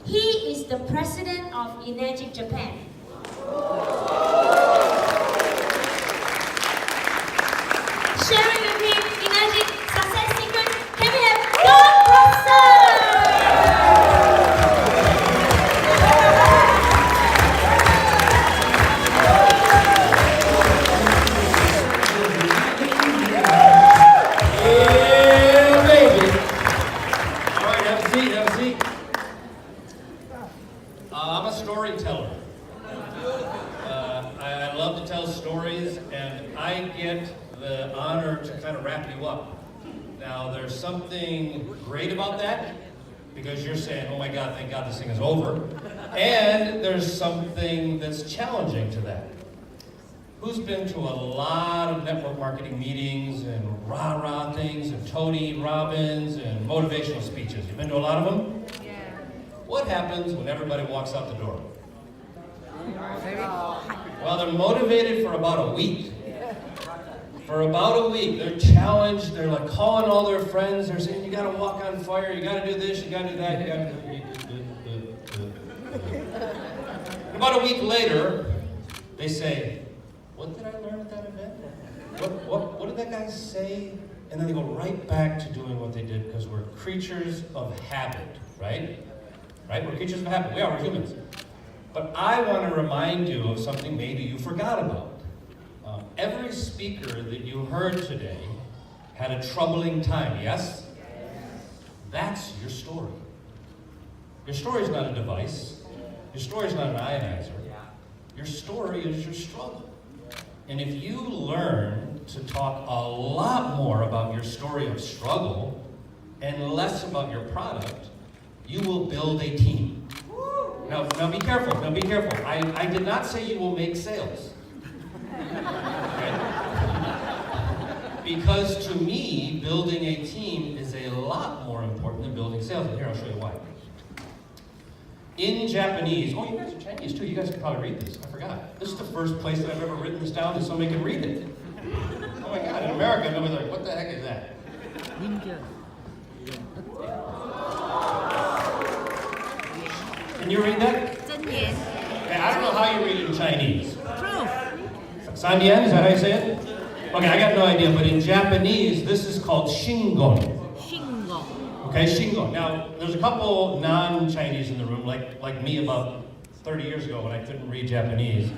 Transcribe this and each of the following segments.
He is the president of Enagic Japan. Sharing with him Enagic success secret, can we have Don Professor? I'm a storyteller. I love to tell stories, and I get the honor to kind of wrap you up. Now, there's something great about that, because you're saying, oh my God, thank God this thing is over. And there's something that's challenging to that. Who's been to a lot of network marketing meetings and rah-rah things and Tony Robbins and motivational speeches? You've been to a lot of them? Yeah. What happens when everybody walks out the door? Well, they're motivated for about a week. For about a week, they're challenged, they're like calling all their friends, they're saying, you gotta walk on fire, you gotta do this, you gotta do that, you gotta do that. About a week later, they say, what did I learn at that event? What did that guy say? And then they go right back to doing what they did, because we're creatures of habit, right? Right? We're creatures of habit. We are, we're humans. But I want to remind you of something maybe you forgot about. Every speaker that you heard today had a troubling time, yes? That's your story. Your story is not a device. Your story is not an ionizer. Your story is your struggle. And if you learn to talk a lot more about your story of struggle and less about your product, you will build a team. Now be careful, I did not say you will make sales. Okay? Because to me, building a team is a lot more important than building sales. And here, I'll show you why. In Japanese, oh, you guys are Chinese too, you guys can probably read this, I forgot. This is the first place that I've ever written this down so somebody can read it. Oh my God, in America, nobody's like, what the heck is that? Ninja. Can you read that? Okay, I don't know how you read it in Chinese. Sandian, is that how you say it? Okay, I got no idea, but in Japanese, this is called shingon. Okay, shingon. Now, there's a couple non-Chinese in the room, like me about 30 years ago when I couldn't read Japanese.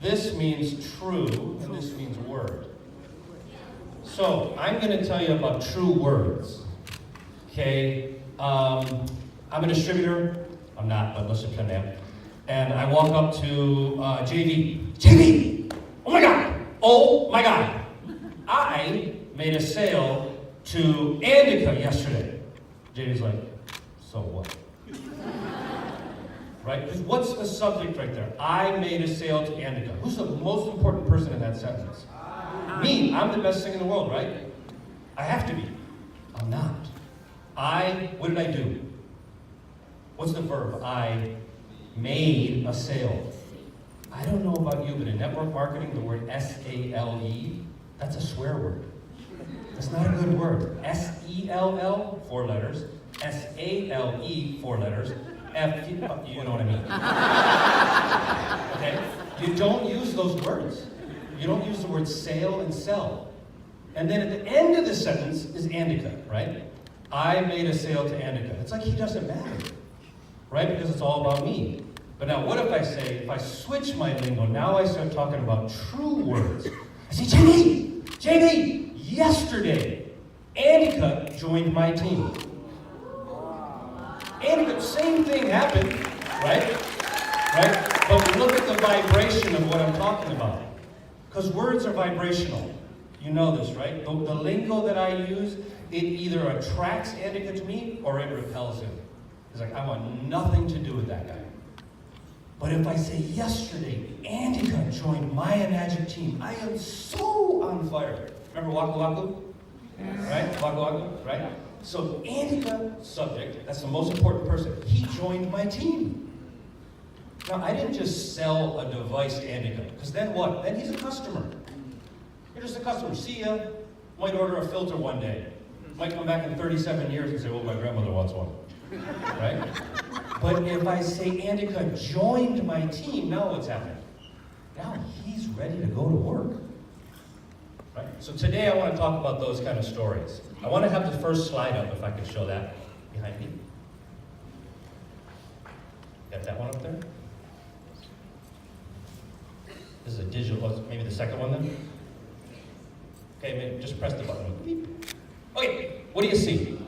This means true, and this means word. So, I'm going to tell you about true words. Okay, I'm a distributor. I'm not, but let's just pretend I am. And I walk up to JV, oh my God, I made a sale to Indica yesterday. JV's like, so what? Right, because what's the subject right there? I made a sale to Indica. Who's the most important person in that sentence? Me, I'm the best thing in the world, right? I have to be. I'm not. What did I do? What's the verb? I made a sale. I don't know about you, but in network marketing, the word S-A-L-E, that's a swear word. That's not a good word. S-E-L-L, 4 letters. S-A-L-E, 4 letters. F, you know what I mean. Okay? You don't use those words. You don't use the words sale and sell. And then at the end of the sentence is Indica, right? I made a sale to Indica. It's like he doesn't matter, right? Because it's all about me. But now what if I say, if I switch my lingo, now I start talking about true words. I say, JD, yesterday, Indica joined my team. Indica, same thing happened, right? But look at the vibration of what I'm talking about. Because words are vibrational. You know this, right? The lingo that I use, it either attracts Indica to me or it repels him. It's like, I want nothing to do with that guy. But if I say, yesterday, Indica joined my Enagic team, I am so on fire. Remember Waku Waku? Right? Waku Waku, right? So Indica, subject, that's the most important person. He joined my team. Now, I didn't just sell a device to Indica, because then what? Then he's a customer. You're just a customer. See ya. Might order a filter one day. Might come back in 37 years and say, well, my grandmother wants one. Right? But if I say Andika joined my team, now what's happening? Now he's ready to go to work. Right? So today I want to talk about those kind of stories. I want to have the first slide up, if I could show that behind me. Got that one up there? This is a digital, maybe the second one then? Okay, maybe just press the button. Beep. Okay, what do you see?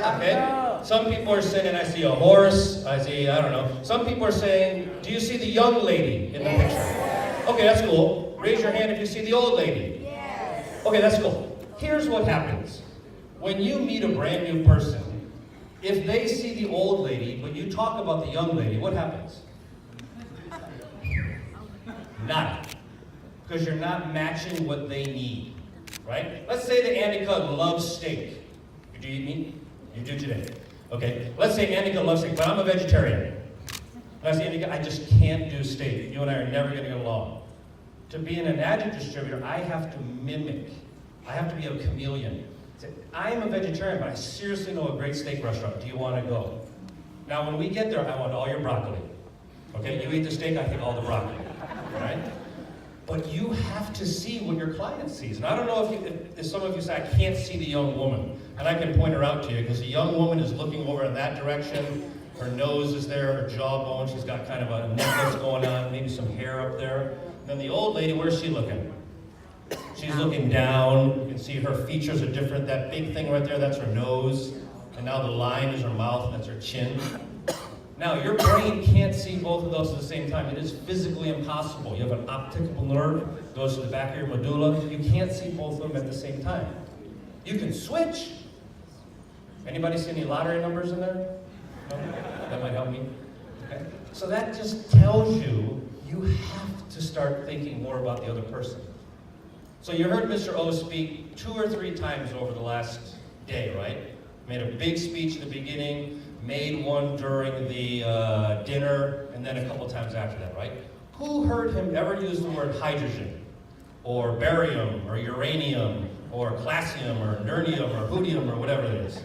Okay, some people are saying, I see a horse, I see, I don't know. Some people are saying, do you see the young lady in the picture? Okay, that's cool. Raise your hand if you see the old lady. Yes. Okay, that's cool. Here's what happens. When you meet a brand new person, if they see the old lady, but you talk about the young lady, what happens? Nada. Because you're not matching what they need, right? Let's say that Andika loves steak. Do you eat meat? You do today. Okay, let's say Andika loves steak, but I'm a vegetarian. And I say, Andika, I just can't do steak. You and I are never going to get along. To be an Enagic distributor, I have to mimic. I have to be a chameleon. Say, I'm a vegetarian, but I seriously know a great steak restaurant. Do you want to go? Now, when we get there, I want all your broccoli. Okay, you eat the steak, I take all the broccoli. Right? But you have to see what your client sees. And I don't know if some of you say, I can't see the young woman. And I can point her out to you, because the young woman is looking over in that direction. Her nose is there, her jawbone, she's got kind of a necklace going on, maybe some hair up there. And then the old lady, where's she looking? She's looking down. You can see her features are different. That big thing right there, that's her nose. And now the line is her mouth, that's her chin. Now, your brain can't see both of those at the same time. It is physically impossible. You have an optical nerve, goes to the back of your medulla. You can't see both of them at the same time. You can switch. Anybody see any lottery numbers in there? No? That might help me. Okay. So that just tells you, you have to start thinking more about the other person. So you heard Mr. O speak 2 or 3 times over the last day, right? Made a big speech at the beginning, made one during the dinner, and then a couple times after that, right? Who heard him ever use the word hydrogen, or barium, or uranium, or classium, or nernium, or hootium, or whatever it is?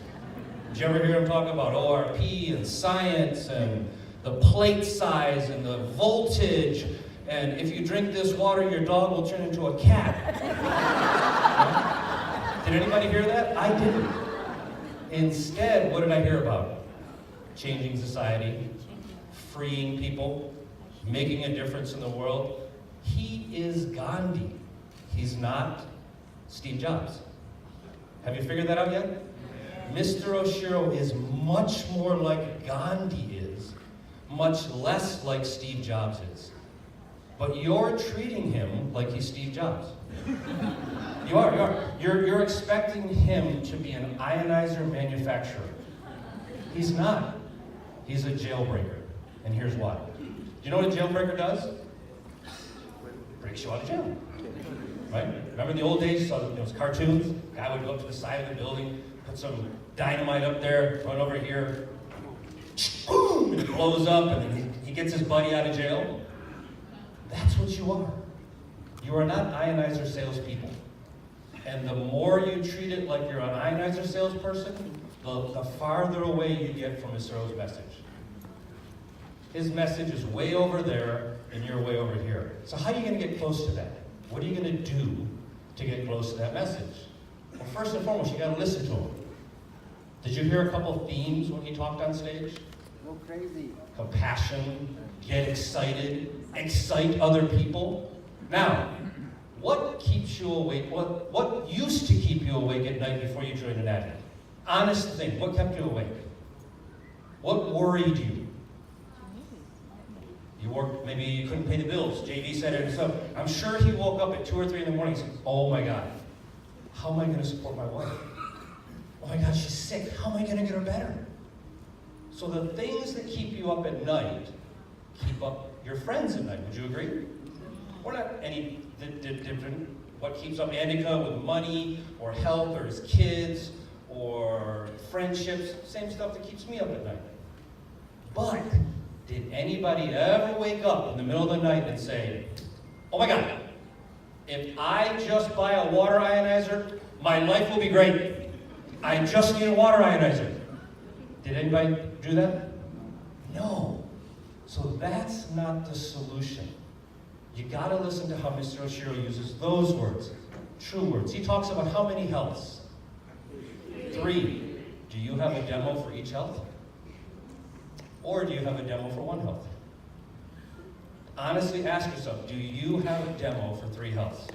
Did you ever hear him talk about ORP, and science, and the plate size, and the voltage, and if you drink this water, your dog will turn into a cat? Right? Did anybody hear that? I didn't. Instead, what did I hear about? Changing society, freeing people, making a difference in the world. He is Gandhi. He's not Steve Jobs. Have you figured that out yet? Mr. Oshiro is much more like Gandhi is, much less like Steve Jobs is. But you're treating him like he's Steve Jobs. You are. You're expecting him to be an ionizer manufacturer. He's not. He's a jailbreaker. And here's why. Do you know what a jailbreaker does? Breaks you out of jail. Right? Remember in the old days, those cartoons? Guy would go up to the side of the building, put some dynamite up there, run over here, boom, and it blows up, and then he gets his buddy out of jail. That's what you are. You are not ionizer salespeople. And the more you treat it like you're an ionizer salesperson, the farther away you get from Mr. O's message. His message is way over there, and you're way over here. So how are you going to get close to that? What are you going to do to get close to that message? Well, first and foremost, you got to listen to him. Did you hear a couple of themes when he talked on stage? Go crazy. Compassion, get excited, excite other people. Now, what keeps you awake? What used to keep you awake at night before you joined Enagic? Honest thing, what kept you awake? What worried you? You worked, maybe you couldn't pay the bills. JV said it himself. I'm sure he woke up at 2 or 3 in the morning and said, oh my God, how am I going to support my wife? Oh my God, she's sick. How am I going to get her better? So the things that keep you up at night keep up your friends at night. Would you agree? We're not any different. What keeps up Andika with money or health or his kids or friendships, same stuff that keeps me up at night. But did anybody ever wake up in the middle of the night and say, oh my God, if I just buy a water ionizer, my life will be great. I just need a water ionizer. Did anybody do that? No. So that's not the solution. You gotta listen to how Mr. Oshiro uses those words, true words. He talks about how many healths? 3. Do you have a demo for each health? Or do you have a demo for 1 health? Honestly ask yourself, do you have a demo for 3 healths?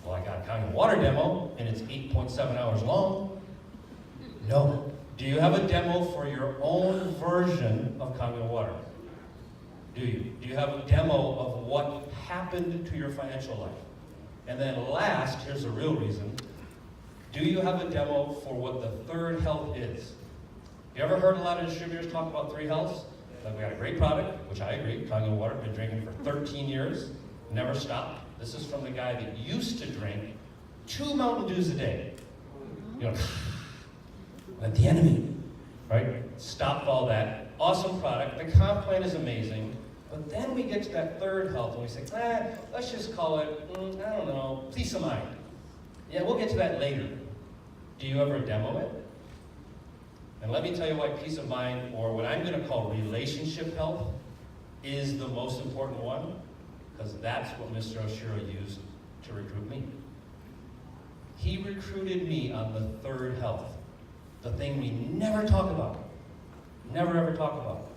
Well, I got a Kangen water demo, and it's 8.7 hours long. No. Do you have a demo for your own version of Kangen water? Do you? Do you have a demo of what happened to your financial life? And then last, here's the real reason, do you have a demo for what the 3rd health is? You ever heard a lot of distributors talk about 3 healths? Like, we got a great product, which I agree, Kangen water, been drinking for 13 years, never stopped. This is from the guy that used to drink 2 Mountain Dews a day. You know, let the enemy, right? Stopped all that. Awesome product. The comp plan is amazing. But then we get to that 3rd health and we say, let's just call it, I don't know, peace of mind. Yeah, we'll get to that later. Do you ever demo it? And let me tell you why peace of mind, or what I'm going to call relationship health, is the most important one, because that's what Mr. Oshiro used to recruit me. He recruited me on the 3rd health, the thing we never talk about. Never ever talk about.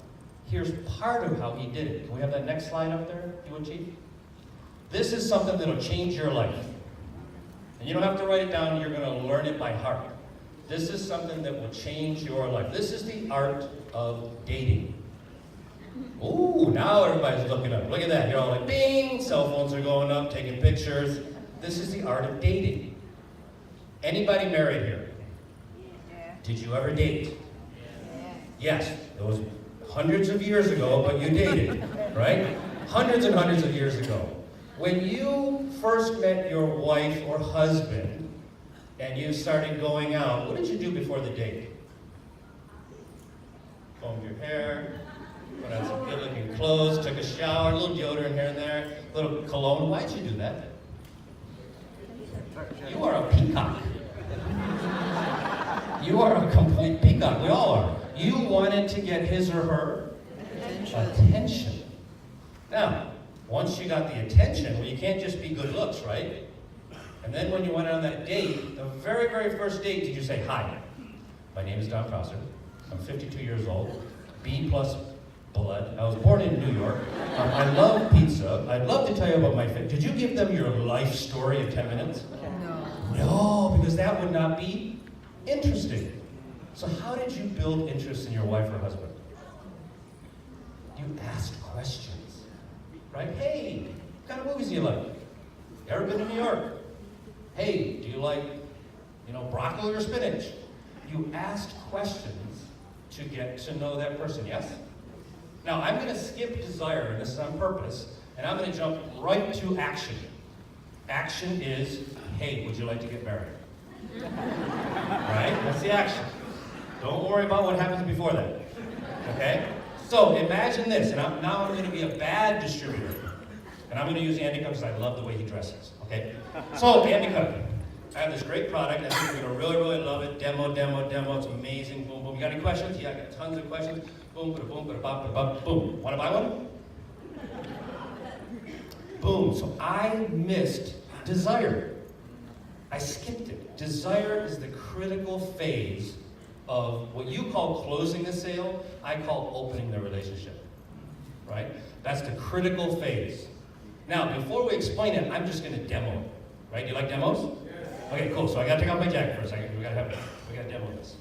Here's part of how he did it. Can we have that next slide up there, you and Chief? This is something that'll change your life. And you don't have to write it down, you're going to learn it by heart. This is something that will change your life. This is the art of dating. Ooh, now everybody's looking up. Look at that. You're all like, bing, cell phones are going up, taking pictures. This is the art of dating. Anybody married here? Yeah. Did you ever date? Yeah. Yes. It was hundreds of years ago, but you dated, right? Hundreds and hundreds of years ago. When you first met your wife or husband, and you started going out, what did you do before the date? Combed your hair, put on some good-looking clothes, took a shower, a little deodorant here and there, a little cologne. Why'd you do that? You are a peacock. You are a complete peacock. We all are. You wanted to get his or her attention. Now, once you got the attention, well, you can't just be good looks, right? And then when you went on that date, the very, very first date, did you say, hi, my name is Don Prosser, I'm 52 years old, B+ blood, I was born in New York, I love pizza, I'd love to tell you about my family. Did you give them your life story in 10 minutes? No. No, because that would not be interesting. So how did you build interest in your wife or husband? You asked questions, right? Hey, what kind of movies do you like? You ever been to New York? Hey, do you like, broccoli or spinach? You asked questions to get to know that person, yes? Now, I'm going to skip desire, and this is on purpose, and I'm going to jump right to action. Action is, hey, would you like to get married? Right? That's the action. Don't worry about what happens before that. Okay? So, imagine this, and now I'm going to be a bad distributor. And I'm going to use Andy because I love the way he dresses, okay? So, Andy Cook, I have this great product. I think you're going to really, really love it. Demo. It's amazing. Boom, boom. You got any questions? Yeah, I got tons of questions. Boom, boom, boom. Want to buy one? Boom. So I missed desire. I skipped it. Desire is the critical phase of what you call closing the sale. I call opening the relationship, right? That's the critical phase. Now, before we explain it, I'm just going to demo it, right? Do you like demos? Yes. Okay, cool. So I got to take off my jacket for a second. We got to demo this.